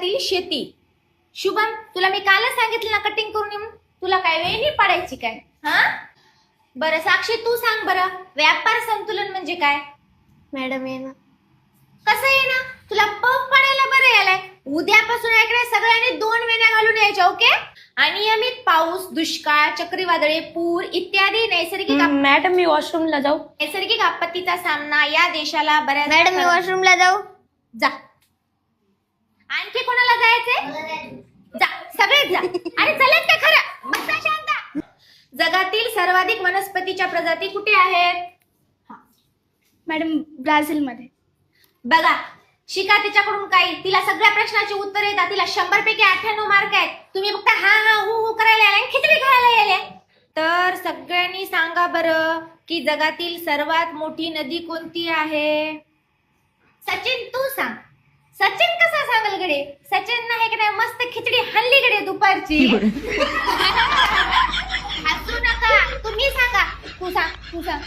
राज्यातील शेती. शुभम, तुला मी कालच सांगितलं ना कटिंग करून ये म्हणून. तुला काय वेळ नाही पडायची काय? हा बरं साक्षी, तू सांग बरं, व्यापार संतुलन म्हणजे काय? मॅडम ये ना. कसं आहे ना, तुला पफ पडायला बरं यायलाय. उद्यापासून ऐकलंय सगळ्यांनी 2 वेण्या घालून यायच्या, ओके? अनियमित पाऊस, दुष्काळ, चक्रीवादळे, पूर इत्यादी मॅडम मी वॉशरूमला जाऊ. नैसर्गिक आपत्तीचा सामना या देशाला बऱ्याच. मॅडम मी वॉशरूमला जाऊ. जा. आणखी कोणाला जायचंय? जा, सगळेच जा. अरे चलत का खरं? बसा शांत. जगातील सर्वाधिक वनस्पतीच्या प्रजाती कुठे आहेत? मॅडम ब्राझील मध्ये. बघा, शिका तिच्याकडून काही. तिला सगळ्या प्रश्नाची उत्तर येतात. तिला 100 पैकी 98 मार्क आहेत. तुम्ही फक्त हा हा हु हु करायला आले आणि खिचडी खायला आले. तर सगळ्यांनी सांगा बरं की जगातील सर्वात मोठी नदी कोणती आहे? सचिन, तू सांग. सचिन कसा सांगल गडे? सचिन नाही की नाही मस्त खिचडी हल्ली गडे दुपारची. हसू नका, तुम्ही सांगा. तू सांग.